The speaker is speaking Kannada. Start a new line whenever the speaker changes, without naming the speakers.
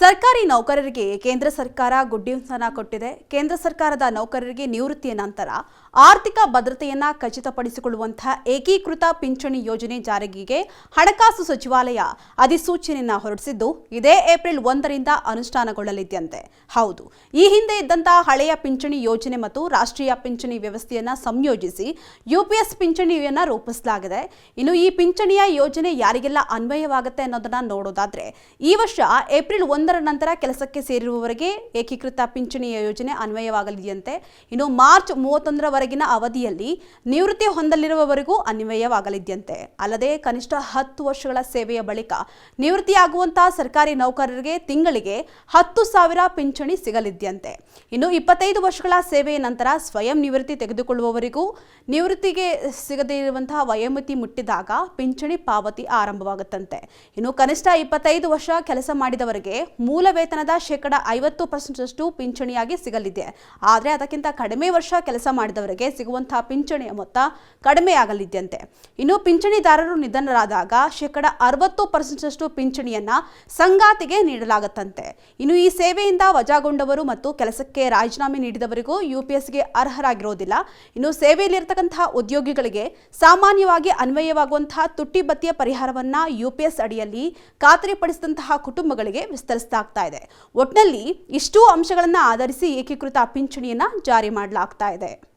ಸರ್ಕಾರಿ ನೌಕರರಿಗೆ ಕೇಂದ್ರ ಸರ್ಕಾರ ಗುಡ್ ನ್ಯೂಸ್ ಅನ್ನು ಕೊಟ್ಟಿದೆ. ಕೇಂದ್ರ ಸರ್ಕಾರದ ನೌಕರರಿಗೆ ನಿವೃತ್ತಿಯ ನಂತರ ಆರ್ಥಿಕ ಭದ್ರತೆಯನ್ನ ಖಚಿತಪಡಿಸಿಕೊಳ್ಳುವಂತಹ ಏಕೀಕೃತ ಪಿಂಚಣಿ ಯೋಜನೆ ಜಾರಿಗೆ ಹಣಕಾಸು ಸಚಿವಾಲಯ ಅಧಿಸೂಚನೆಯನ್ನು ಹೊರಡಿಸಿದ್ದು ಇದೇ ಏಪ್ರಿಲ್ 1ರಿಂದ ಅನುಷ್ಠಾನಗೊಳ್ಳಲಿದೆಯಂತೆ. ಹೌದು, ಈ ಹಿಂದೆ ಇದ್ದಂತಹ ಹಳೆಯ ಪಿಂಚಣಿ ಯೋಜನೆ ಮತ್ತು ರಾಷ್ಟ್ರೀಯ ಪಿಂಚಣಿ ವ್ಯವಸ್ಥೆಯನ್ನ ಸಂಯೋಜಿಸಿ ಯುಪಿಎಸ್ ಪಿಂಚಣಿಯನ್ನ ರೂಪಿಸಲಾಗಿದೆ. ಇನ್ನು ಈ ಪಿಂಚಣಿಯ ಯೋಜನೆ ಯಾರಿಗೆಲ್ಲ ಅನ್ವಯವಾಗುತ್ತೆ ಅನ್ನೋದನ್ನ ನೋಡೋದಾದ್ರೆ ಈ ವರ್ಷ ಏಪ್ರಿಲ್ 1ರ ನಂತರ ಕೆಲಸಕ್ಕೆ ಸೇರಿರುವವರಿಗೆ ಏಕೀಕೃತ ಪಿಂಚಣಿಯ ಯೋಜನೆ ಅನ್ವಯವಾಗಲಿದೆಯಂತೆ. ಇನ್ನು ಮಾರ್ಚ್ 31ರವರೆಗಿನ ಅವಧಿಯಲ್ಲಿ ನಿವೃತ್ತಿ ಹೊಂದಲಿರುವವರಿಗೂ ಅನ್ವಯವಾಗಲಿದೆಯಂತೆ. ಅಲ್ಲದೆ ಕನಿಷ್ಠ 10 ವರ್ಷಗಳ ಸೇವೆಯ ಬಳಿಕ ನಿವೃತ್ತಿಯಾಗುವಂತಹ ಸರ್ಕಾರಿ ನೌಕರರಿಗೆ ತಿಂಗಳಿಗೆ 10,000 ಪಿಂಚಣಿ ಸಿಗಲಿದೆಯಂತೆ. ಇನ್ನು 25 ವರ್ಷಗಳ ಸೇವೆಯ ನಂತರ ಸ್ವಯಂ ನಿವೃತ್ತಿ ತೆಗೆದುಕೊಳ್ಳುವವರಿಗೂ ನಿವೃತ್ತಿಗೆ ಸಿಗದೇ ಇರುವಂತಹ ವಯೋಮಿತಿ ಮುಟ್ಟಿದಾಗ ಪಿಂಚಣಿ ಪಾವತಿ ಆರಂಭವಾಗುತ್ತಂತೆ. ಇನ್ನು ಕನಿಷ್ಠ 25 ವರ್ಷ ಕೆಲಸ ಮಾಡಿದವರಿಗೆ ಮೂಲ ವೇತನದ 50% ಪಿಂಚಣಿಯಾಗಿ ಸಿಗಲಿದೆ. ಆದರೆ ಅದಕ್ಕಿಂತ ಕಡಿಮೆ ವರ್ಷ ಕೆಲಸ ಮಾಡಿದವರಿಗೆ ಸಿಗುವಂತಹ ಪಿಂಚಣಿಯ ಮೊತ್ತ ಕಡಿಮೆಯಾಗಲಿದೆಯಂತೆ. ಇನ್ನು ಪಿಂಚಣಿದಾರರು ನಿಧನರಾದಾಗ 60% ಪಿಂಚಣಿಯನ್ನ ಸಂಗಾತಿಗೆ ನೀಡಲಾಗುತ್ತಂತೆ. ಇನ್ನು ಈ ಸೇವೆಯಿಂದ ವಜಾಗೊಂಡವರು ಮತ್ತು ಕೆಲಸಕ್ಕೆ ರಾಜೀನಾಮೆ ನೀಡಿದವರಿಗೂ ಯುಪಿಎಸ್ಗೆ ಅರ್ಹರಾಗಿರೋದಿಲ್ಲ. ಇನ್ನು ಸೇವೆಯಲ್ಲಿರತಕ್ಕಂತಹ ಉದ್ಯೋಗಿಗಳಿಗೆ ಸಾಮಾನ್ಯವಾಗಿ ಅನ್ವಯವಾಗುವಂತಹ ತುಟ್ಟಿ ಭತ್ಯೆ ಪರಿಹಾರವನ್ನ ಯುಪಿಎಸ್ ಅಡಿಯಲ್ಲಿ ಖಾತರಿಪಡಿಸಿದಂತಹ ಕುಟುಂಬಗಳಿಗೆ ವಿಸ್ತರಿಸಲಾಗ್ತಾ ಇದೆ. ಒಟ್ನಲ್ಲಿ ಇಷ್ಟು ಅಂಶಗಳನ್ನು ಆಧರಿಸಿ ಏಕೀಕೃತ ಪಿಂಚಣಿಯನ್ನ ಜಾರಿ ಮಾಡಲಾಗ್ತಾ ಇದೆ.